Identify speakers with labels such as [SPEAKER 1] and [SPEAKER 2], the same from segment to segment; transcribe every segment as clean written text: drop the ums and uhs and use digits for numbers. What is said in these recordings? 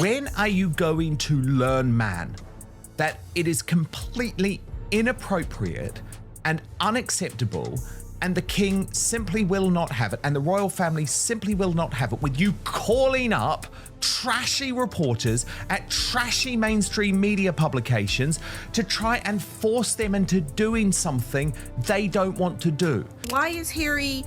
[SPEAKER 1] When are you going to learn, man, that it is completely inappropriate and unacceptable, and the king simply will not have it, and the royal family simply will not have it, with you calling up trashy reporters at trashy mainstream media publications to try and force them into doing something they don't want to do?
[SPEAKER 2] Why is Harry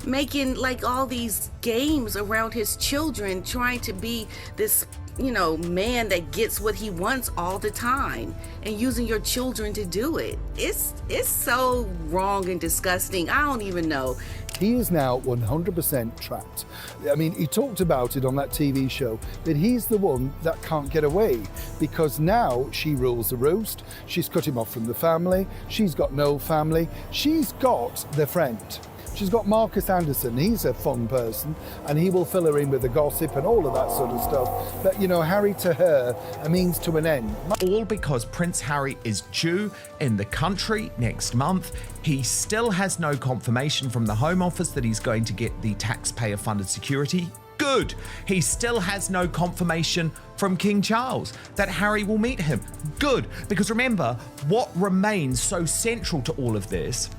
[SPEAKER 2] making like all these games around his children, trying to be this, man that gets what he wants all the time, and using your children to do it? It's so wrong and disgusting. I don't even know.
[SPEAKER 3] He is now 100% trapped. I mean, he talked about it on that TV show, that he's the one that can't get away, because now she rules the roost. She's cut him off from the family. She's got no family. She's got the friend. She's got Marcus Anderson. He's a fun person, and he will fill her in with the gossip and all of that sort of stuff. But, Harry to her, a means to an end.
[SPEAKER 1] All because Prince Harry is due in the country next month. He still has no confirmation from the Home Office that he's going to get the taxpayer-funded security. Good. He still has no confirmation from King Charles that Harry will meet him. Good. Because remember, what remains so central to all of this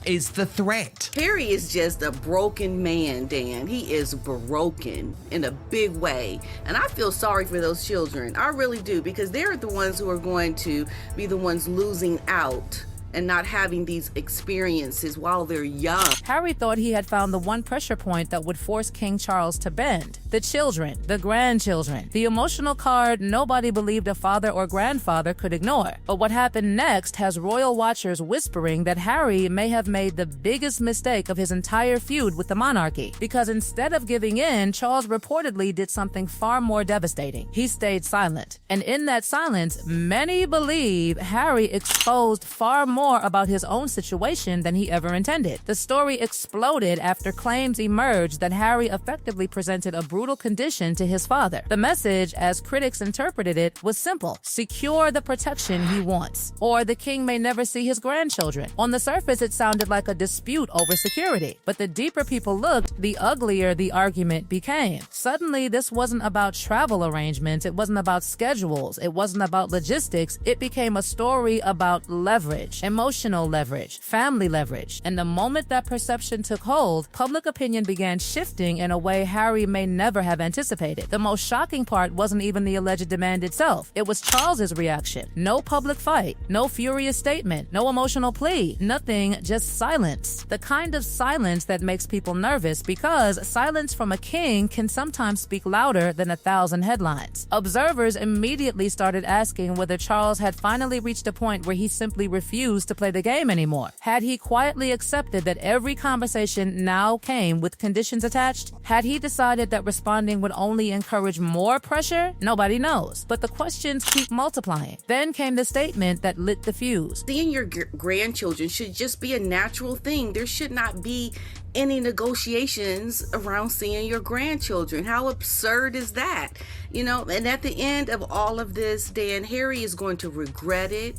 [SPEAKER 1] is the threat.
[SPEAKER 2] Harry is just a broken man, Dan. He is broken in a big way. And I feel sorry for those children. I really do, because they're the ones who are going to be the ones losing out and not having these experiences while they're young.
[SPEAKER 4] Harry thought he had found the one pressure point that would force King Charles to bend. The children, the grandchildren, the emotional card nobody believed a father or grandfather could ignore. But what happened next has royal watchers whispering that Harry may have made the biggest mistake of his entire feud with the monarchy. Because instead of giving in, Charles reportedly did something far more devastating. He stayed silent. And in that silence, many believe Harry exposed far more about his own situation than he ever intended. The story exploded after claims emerged that Harry effectively presented a brutal condition to his father. The message, as critics interpreted it, was simple: secure the protection he wants, or the king may never see his grandchildren. On the surface, it sounded like a dispute over security, but the deeper people looked, the uglier the argument became. Suddenly, this wasn't about travel arrangements, it wasn't about schedules, it wasn't about logistics, it became a story about leverage. Emotional leverage, family leverage. And the moment that perception took hold, public opinion began shifting in a way Harry may never have anticipated. The most shocking part wasn't even the alleged demand itself. It was Charles's reaction. No public fight, no furious statement, no emotional plea, nothing, just silence. The kind of silence that makes people nervous, because silence from a king can sometimes speak louder than 1,000 headlines. Observers immediately started asking whether Charles had finally reached a point where he simply refused to play the game anymore. Had he quietly accepted that every conversation now came with conditions attached? Had he decided that responding would only encourage more pressure? Nobody knows. But the questions keep multiplying. Then came the statement that lit the fuse.
[SPEAKER 2] Seeing your grandchildren should just be a natural thing. There should not be any negotiations around seeing your grandchildren. How absurd is that? And at the end of all of this, Dan, Harry is going to regret it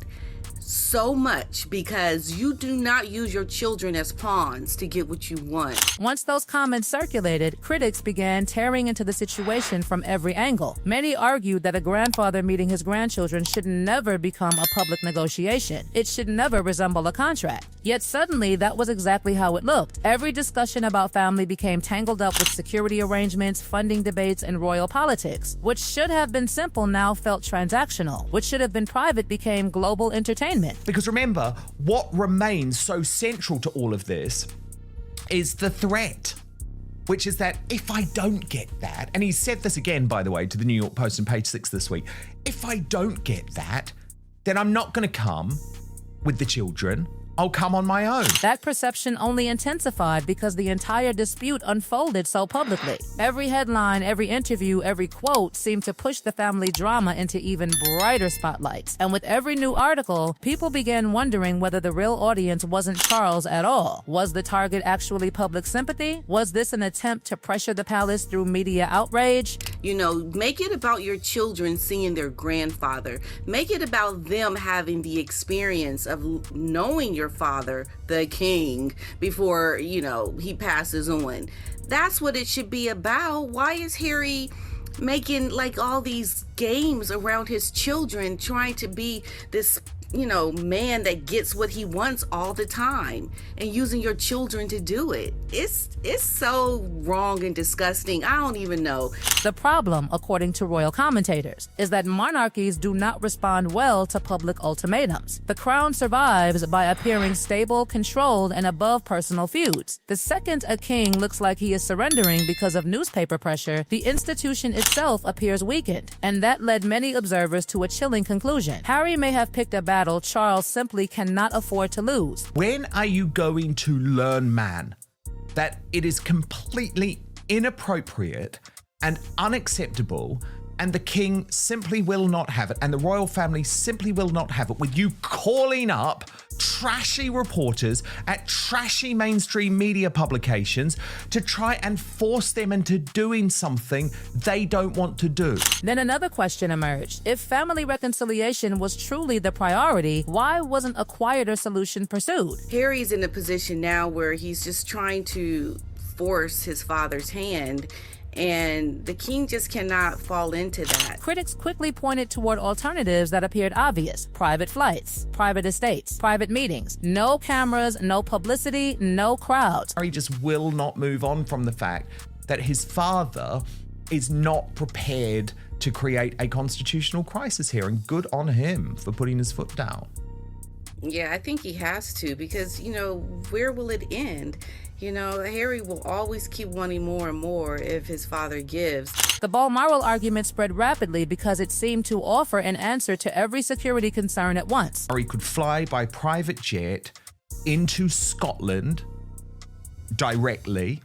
[SPEAKER 2] so much, because you do not use your children as pawns to get what you want.
[SPEAKER 4] Once those comments circulated, critics began tearing into the situation from every angle. Many argued that a grandfather meeting his grandchildren should never become a public negotiation. It should never resemble a contract. Yet suddenly, that was exactly how it looked. Every discussion about family became tangled up with security arrangements, funding debates, and royal politics. What should have been simple now felt transactional. What should have been private became global entertainment.
[SPEAKER 1] Because remember, what remains so central to all of this is the threat, which is that if I don't get that, and he said this again, by the way, to the New York Post on page 6 this week, if I don't get that, then I'm not going to come with the children. I'll come on my own.
[SPEAKER 4] That perception only intensified because the entire dispute unfolded so publicly. Every headline, every interview, every quote seemed to push the family drama into even brighter spotlights. And with every new article, people began wondering whether the real audience wasn't Charles at all. Was the target actually public sympathy? Was this an attempt to pressure the palace through media outrage?
[SPEAKER 2] Make it about your children seeing their grandfather. Make it about them having the experience of knowing your father, the king, before, he passes on. That's what it should be about. Why is Harry making like all these games around his children, trying to be this man that gets what he wants all the time, and using your children to do it. It's so wrong and disgusting. I don't even know.
[SPEAKER 4] The problem, according to royal commentators, is that monarchies do not respond well to public ultimatums. The crown survives by appearing stable, controlled, and above personal feuds. The second a king looks like he is surrendering because of newspaper pressure, the institution itself appears weakened, and that led many observers to a chilling conclusion. Harry may have picked a battle Charles simply cannot afford to lose.
[SPEAKER 1] When are you going to learn, man, that it is completely inappropriate and unacceptable, and the king simply will not have it, and the royal family simply will not have it, with you calling up trashy reporters at trashy mainstream media publications to try and force them into doing something they don't want to do?
[SPEAKER 4] Then another question emerged. If family reconciliation was truly the priority, why wasn't a quieter solution pursued?
[SPEAKER 2] Harry's in a position now where he's just trying to force his father's hand, and the king just cannot fall into that.
[SPEAKER 4] Critics quickly pointed toward alternatives that appeared obvious: private flights, private estates, private meetings, no cameras, no publicity, no crowds.
[SPEAKER 1] Harry just will not move on from the fact that his father is not prepared to create a constitutional crisis here, and good on him for putting his foot down.
[SPEAKER 2] Yeah, I think he has to, because, where will it end? Harry will always keep wanting more and more if his father gives.
[SPEAKER 4] The Balmoral argument spread rapidly because it seemed to offer an answer to every security concern at once.
[SPEAKER 1] Harry could fly by private jet into Scotland directly.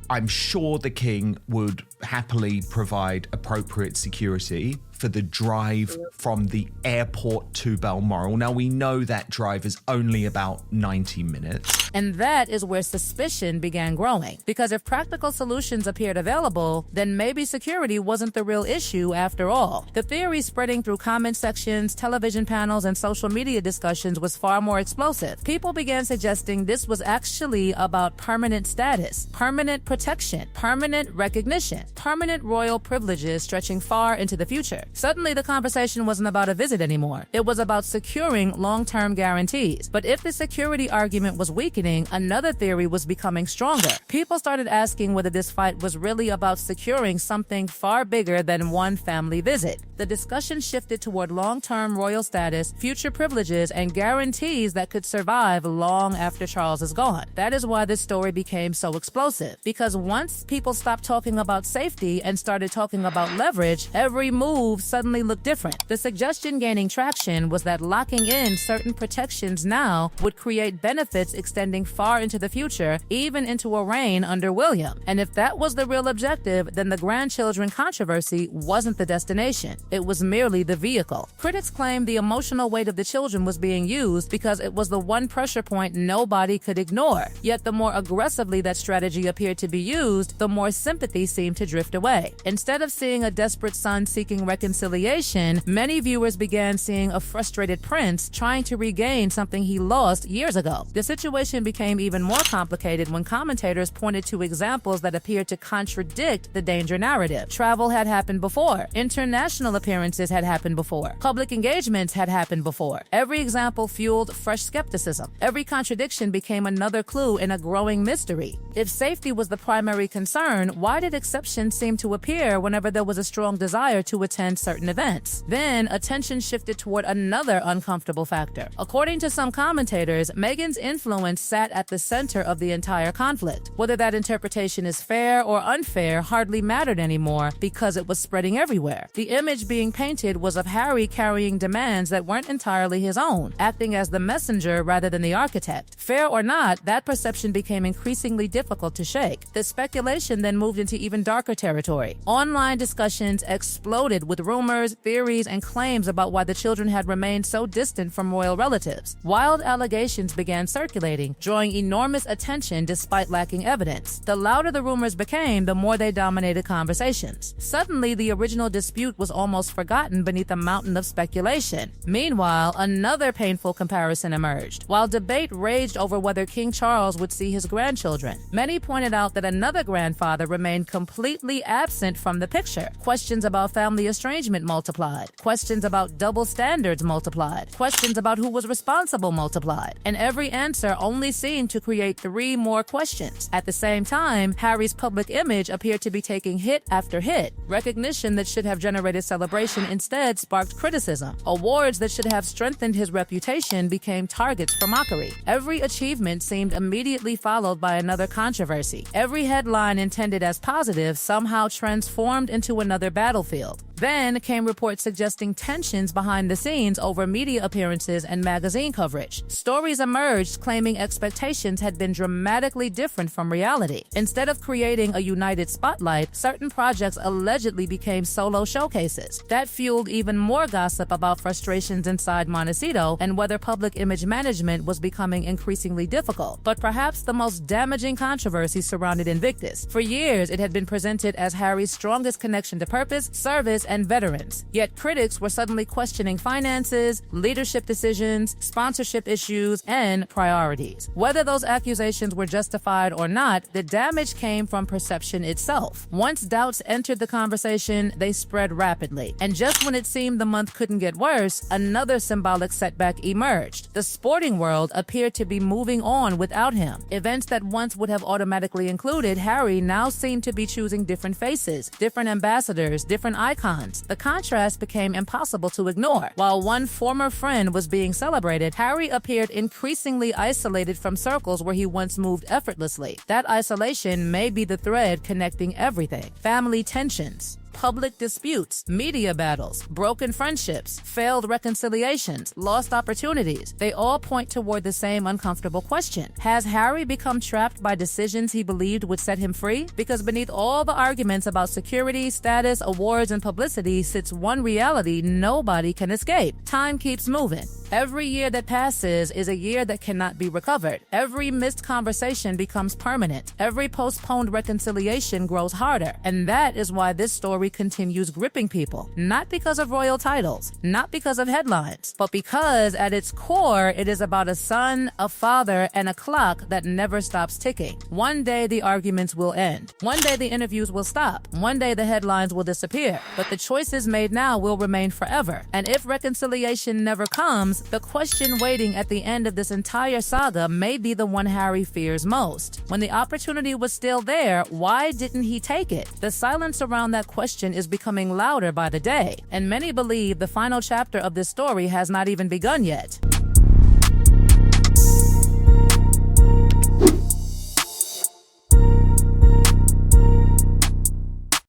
[SPEAKER 1] I'm sure the king would happily provide appropriate security for the drive from the airport to Balmoral. Now, we know that drive is only about 90 minutes.
[SPEAKER 4] And that is where suspicion began growing. Because if practical solutions appeared available, then maybe security wasn't the real issue after all. The theory spreading through comment sections, television panels, and social media discussions was far more explosive. People began suggesting this was actually about permanent status, permanent protection, permanent recognition, permanent royal privileges stretching far into the future. Suddenly, the conversation wasn't about a visit anymore. It was about securing long-term guarantees. But if the security argument was weakening, another theory was becoming stronger. People started asking whether this fight was really about securing something far bigger than one family visit. The discussion shifted toward long-term royal status, future privileges, and guarantees that could survive long after Charles is gone. That is why this story became so explosive. Because once people stopped talking about safety and started talking about leverage, every move suddenly looked different. The suggestion gaining traction was that locking in certain protections now would create benefits extending far into the future, even into a reign under William. And if that was the real objective, then the grandchildren controversy wasn't the destination. It was merely the vehicle. Critics claimed the emotional weight of the children was being used because it was the one pressure point nobody could ignore. Yet the more aggressively that strategy appeared to be used, the more sympathy seemed to drift away. Instead of seeing a desperate son seeking reconciliation, many viewers began seeing a frustrated prince trying to regain something he lost years ago. The situation became even more complicated when commentators pointed to examples that appeared to contradict the danger narrative. Travel had happened before. International appearances had happened before. Public engagements had happened before. Every example fueled fresh skepticism. Every contradiction became another clue in a growing mystery. If safety was the primary concern, why did exceptions seem to appear whenever there was a strong desire to attend certain events? Then, attention shifted toward another uncomfortable factor. According to some commentators, Meghan's influence sat at the center of the entire conflict. Whether that interpretation is fair or unfair hardly mattered anymore because it was spreading everywhere. The image being painted was of Harry carrying demands that weren't entirely his own, acting as the messenger rather than the architect. Fair or not, that perception became increasingly difficult to shake. The speculation then moved into even darker territory. Online discussions exploded with rumors, theories, and claims about why the children had remained so distant from royal relatives. Wild allegations began circulating, drawing enormous attention despite lacking evidence. The louder the rumors became, the more they dominated conversations. Suddenly, the original dispute was almost forgotten beneath a mountain of speculation. Meanwhile, another painful comparison emerged. While debate raged over whether King Charles would see his grandchildren, many pointed out that another grandfather remained completely absent from the picture. Questions about family estrangement multiplied. Questions about double standards multiplied. Questions about who was responsible multiplied. And every answer only seemed to create 3 more questions. At the same time, Harry's public image appeared to be taking hit after hit. Recognition that should have generated celebration instead sparked criticism. Awards that should have strengthened his reputation became targets for mockery. Every achievement seemed immediately followed by another controversy. Every headline intended as positive somehow transformed into another battlefield. Then came reports suggesting tensions behind the scenes over media appearances and magazine coverage. Stories emerged claiming expectations had been dramatically different from reality. Instead of creating a united spotlight, certain projects allegedly became solo showcases. That fueled even more gossip about frustrations inside Montecito and whether public image management was becoming increasingly difficult. But perhaps the most damaging controversy surrounded Invictus. For years, it had been presented as Harry's strongest connection to purpose, service, and veterans. Yet critics were suddenly questioning finances, leadership decisions, sponsorship issues, and priorities. Whether those accusations were justified or not, the damage came from perception itself. Once doubts entered the conversation, they spread rapidly. And just when it seemed the month couldn't get worse, another symbolic setback emerged. The sporting world appeared to be moving on without him. Events that once would have automatically included Harry now seemed to be choosing different faces, different ambassadors, different icons. The contrast became impossible to ignore. While one former friend was being celebrated, Harry appeared increasingly isolated from circles where he once moved effortlessly. That isolation may be the thread connecting everything. Family tensions, public disputes, media battles, broken friendships, failed reconciliations, lost opportunities. They all point toward the same uncomfortable question. Has Harry become trapped by decisions he believed would set him free? Because beneath all the arguments about security, status, awards, and publicity sits one reality nobody can escape. Time keeps moving. Every year that passes is a year that cannot be recovered. Every missed conversation becomes permanent. Every postponed reconciliation grows harder. And that is why this story continues gripping people. Not because of royal titles, not because of headlines, but because at its core, it is about a son, a father, and a clock that never stops ticking. One day the arguments will end. One day the interviews will stop. One day the headlines will disappear. But the choices made now will remain forever. And if reconciliation never comes, the question waiting at the end of this entire saga may be the one Harry fears most. When the opportunity was still there, why didn't he take it? The silence around that question is becoming louder by the day, and many believe the final chapter of this story has not even begun yet.